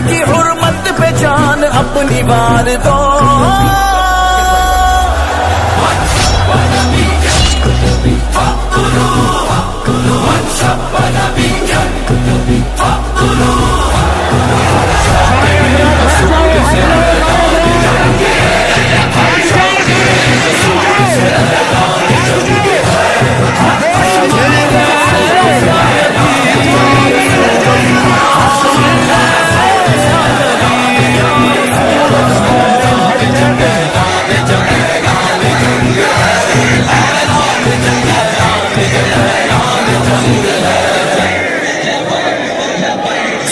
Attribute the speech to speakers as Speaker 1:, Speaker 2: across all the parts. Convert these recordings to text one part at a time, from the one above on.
Speaker 1: کی حرمت پہ جان اپنی وار دو.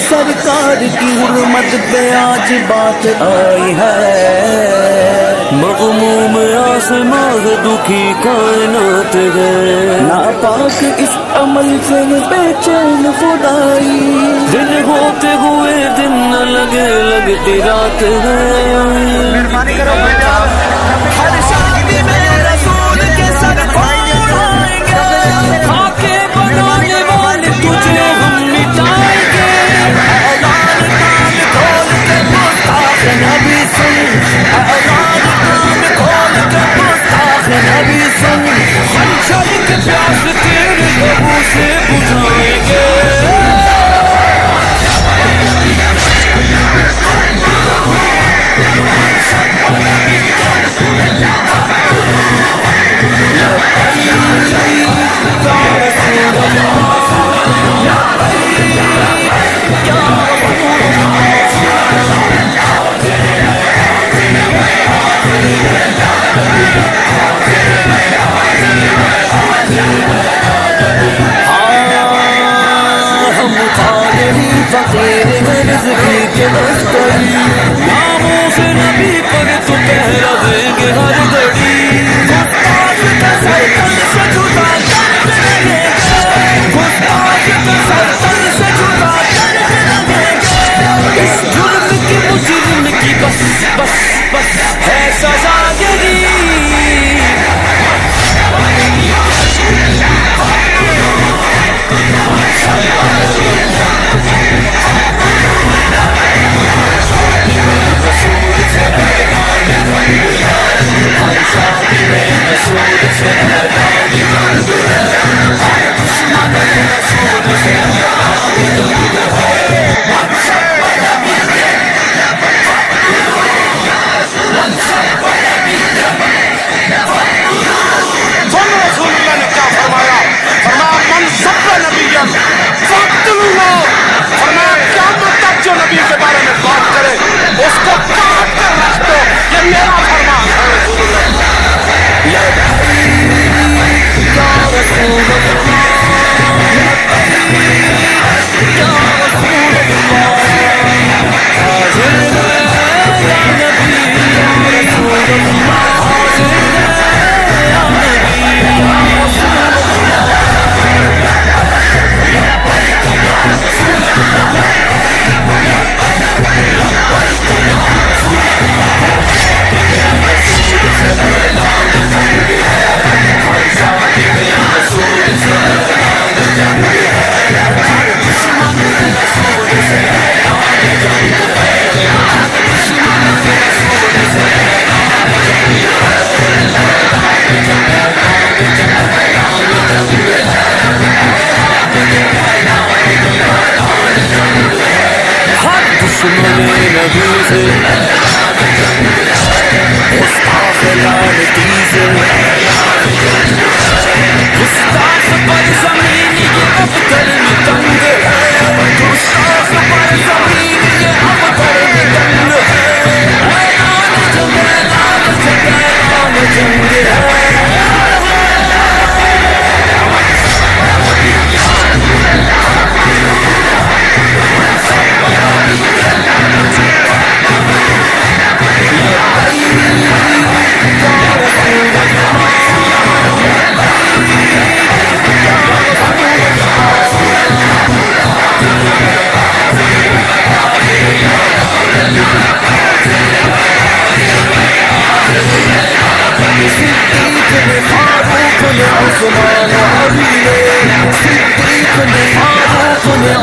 Speaker 1: سرکار کی حرمت پہ آج بات آئی ہے، مغموم آسماں دکھی کائنات ہے. ناپاک اس عمل سے بے چین خدائی، دن ہوتے ہوئے دن نہ لگے لگتی رات ہے. ہر شادی میں رسول کے سر اڑائیں گے، خاکے بنانے والے تجھے ہم مٹائیں گے. اعلان کان کھول کے گستاخ نبی سن، اعلان کان کھول کے گستاخ نبی سن، خنجر کے پیاس تیرے لبوں سے بجھائیں گے.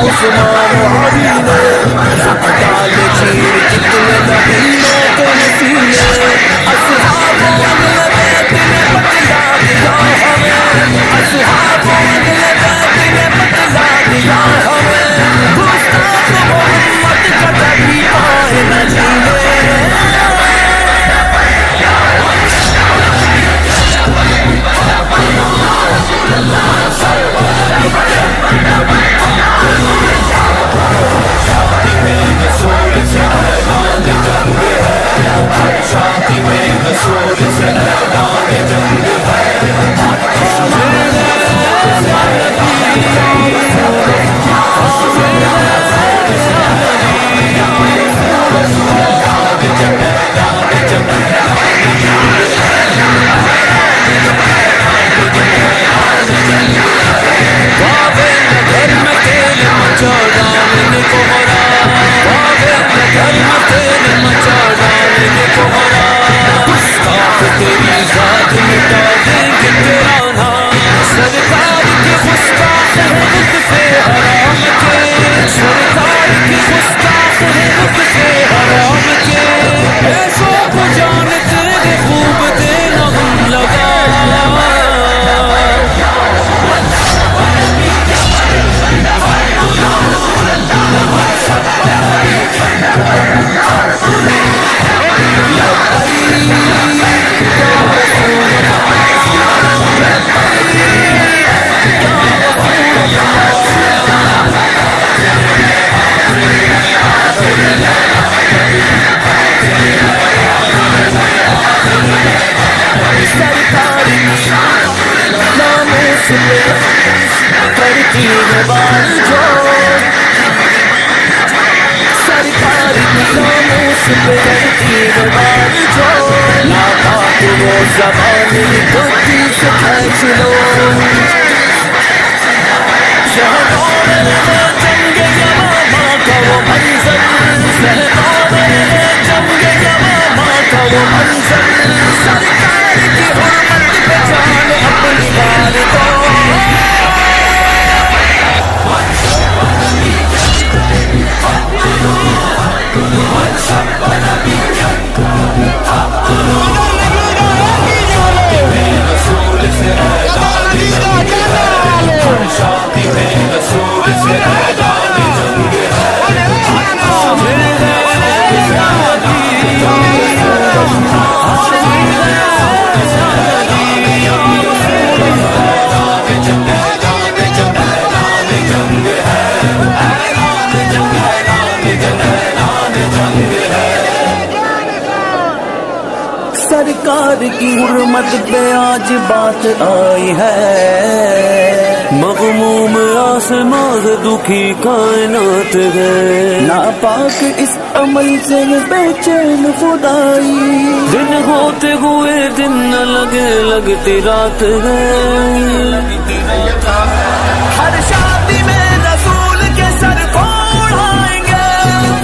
Speaker 1: عثمان و علی نے ڈال چیر جتنے نبیوں کے وسیلے اصحاب اہل بیت نے بتلا دیا ہمیں اصحاب اہل بیت نے بتلا دیا ہمیں گستاخ محمد کا کبھی پائے نہ جینے زبانی گدی سے کھینچ لو شہدوں میں جنگ یمامہ کا وہ منظر شہدوں میں جنگ یمامہ کا وہ منظر سرکار کی حرمت پہ جان اپنی ڈال دو سرکار کی حرمت پہ آج بات آئی ہے مغموم آسمان دکھی کائنات ہے ناپاک اس عمل سے بے چین خدائی دن ہوتے ہوئے دن نہ لگے لگتی رات ہے ہر شادی میں رسول کے سر کو اڑائیں گے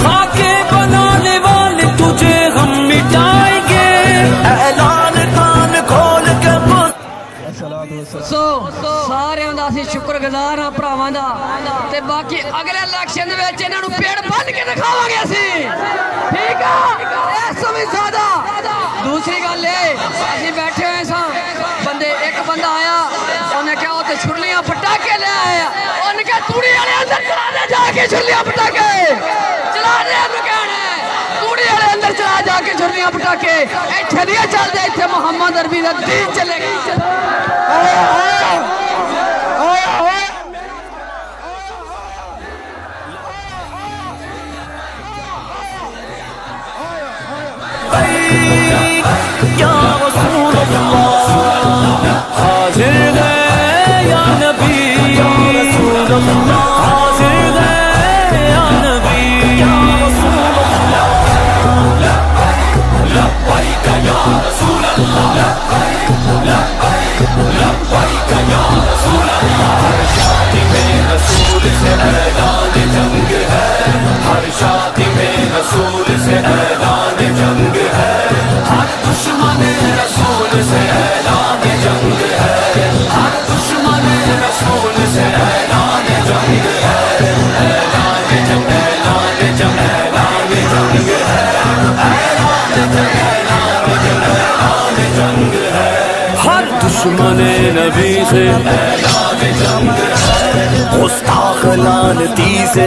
Speaker 1: خاکے بنانے والے تجھے ہم مٹائیں گے اعلان کان کھول کے
Speaker 2: سارے دا اسی شکر گزار ہاں بھراواں دا تے باقی اگلے الیکشن دے وچ انہاں نوں پیڑ بن کے دکھاواں گے اسی ٹھیک ہے اس تو بھی زیادہ دوسری گل اے اسی بیٹھے ہوئے ساں بندے ایک بندہ آیا انہیں کہا تے چھریاں پٹاکے لے آیا انہیں کہا توڑی والے اندر چلا دے جا کے چھریاں پٹاکے چلا دے انہوں کہنا توڑی والے اندر چلا جا کے چھریاں پٹاکے ایتھے نہیں چل دے ایتھے محمد عربی دا دین چلے گا
Speaker 1: یا رسول اللہ حاضر ہے یا نبی یا رسول اللہ حاضر ہے یا نبی یا رسول اللہ لبیک یا رسول اللہ لبیک یا رسول اللہ ہر شادی میں رسول سے اعلان جنگ ہے ہر شادی میں رسول سے اعلان جنگ ہے ہر دشمن رسول سے اعلان جنگ ہے ہر دشمن رسول سے اعلان جنگ ہے دشمن نبی سے گستاخ لعنتی سے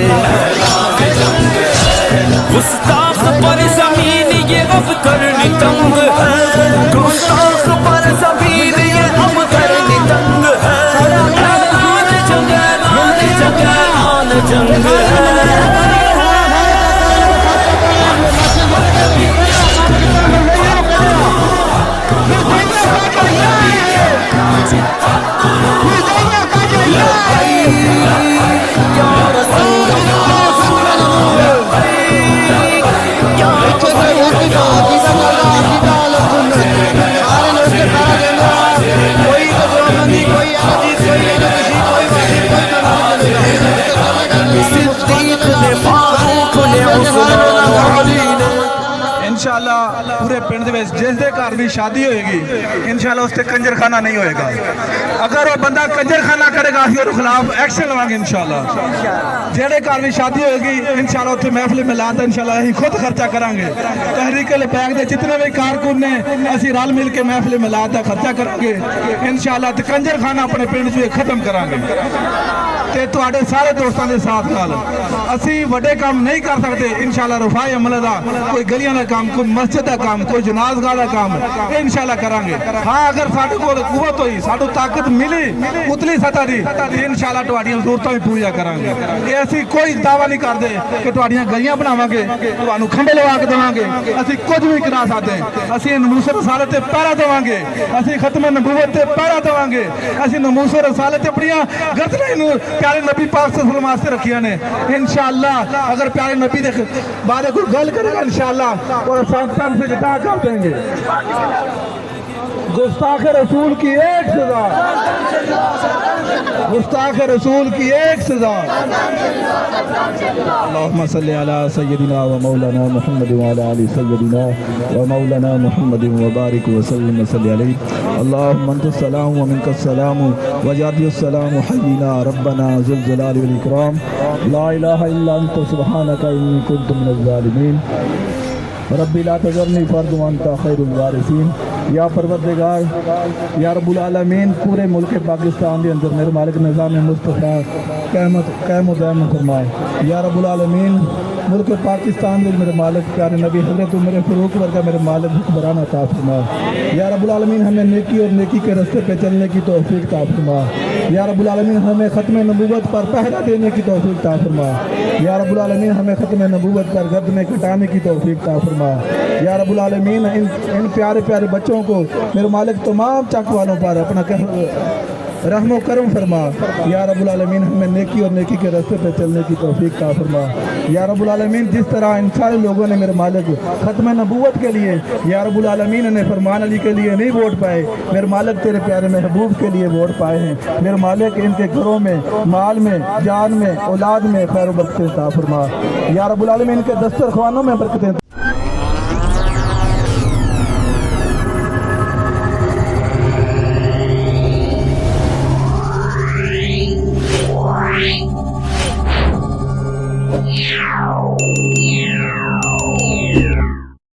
Speaker 1: گستاخ پر زمین یہ اب کرنی تنگ ہے گستاخ پر زمین یہ اب کرنی تنگ ہے اعلان جنگ اعلان جنگ اعلان جنگ ہے
Speaker 3: انشاءاللہ پورے پنڈ دے وچ جس دے گھر بھی شادی ہوئے گی انشاءاللہ اس تے کنجر خانہ نہیں ہوئے گا اگر وہ بندہ کنجر خانہ کرے گا اسی اور خلاف ایکشن لواں گے انشاءاللہ جہڑے گھر بھی شادی ہوئے گی انشاءاللہ اتنے محفل میلاد انشاءاللہ اسی خود خرچہ کریں گے تحریک البیک دے جتنے بھی کارکن نے اسی رل مل کے محفل میلاد دا خرچہ کریں گے انشاءاللہ تے کنجر خانہ اپنے پنڈ سے ختم کریں گے تے تواڈے سارے دوستاں دے ساتھ نال اسی وڈے کام نہیں کر سکتے انشاءاللہ رفاع عمل دا کوئی گلیاں دا کام کوئی مسجد دا کام کوئی جنازگاہ دا کام انشاءاللہ کریں گے ہاں اگر ساڈے کول قوت ہوئی ساڈو طاقت ملی اتلی سطح دی تے انشاءاللہ تواڈیاں ضرورتاں بھی پوریاں کریں گے اے اسی کوئی دعویٰ نہیں کردے کہ تواڈیاں گلیاں بناواں گے تانوں کھمبے لوا کے دیواں گے اسی کچھ بھی کرا سکدے اسی ناموس رسالت تے پہرا دیواں گے اسی ختم نبوت تے پہرا دیواں گے اسی ناموس رسالت تے اپنیاں گردناں پیارے نبی پاک صلی اللہ علیہ وسلم واسطے رکھیاں نے انشاءاللہ اگر پیارے نبی دے بارے کوئی گل کرے گا انشاءاللہ اور سان سے جدا کر دیں گے گستاخ رسول کی ایک سزا گستاخ رسول کی ایک سزا اللہم صلی علی سیدنا و مولانا محمد و علی آل سیدنا و مولانا محمد و بارک وسلم صلی علیہ اللہم انت السلام و منک السلام و جادی السلام حینا ربنا ذو الجلال والاکرام لا الہ الا انت سبحانک انی کنت من الظالمین ربی لا تذرنی فرد وانت خیر الوارثین یا پروردگار یا رب العالمین پورے ملک پاکستان دے اندر میرے مالک نظام مصطفیٰ قائم و دائم فرمائے یا رب العالمین ملک پاکستان دے میرے مالک پیارے نبی حضرت عمر فاروق ورگا میرے مالک حکمران عطا فرمائے یا رب العالمین ہمیں نیکی اور نیکی کے رستے پہ چلنے کی توفیق عطا فرمائے یا رب العالمین ہمیں ختم نبوت پر پہرا دینے کی توفیق عطا فرمائے یا رب العالمین ہمیں ختم نبوت پر گردنیں کٹانے کی توفیق عطا فرمائے یا رب العالمین ان پیارے پیارے بچوں کو میرے مالک تمام چک والوں پر اپنا رحم و کرم فرما یا رب العالمین ہمیں نیکی اور نیکی کے راستے پہ چلنے کی توفیق عطا فرما یا رب العالمین جس طرح ان سارے لوگوں نے میرے مالک ختم نبوت کے لیے یا رب العالمین نے فرمان علی کے لیے نہیں ووٹ پائے میرے مالک تیرے پیارے محبوب کے لیے ووٹ پائے ہیں میرے مالک ان کے گھروں میں مال میں جان میں اولاد میں خیر و برکت عطا فرما یا رب العالمین کے دسترخوانوں میں برکتیں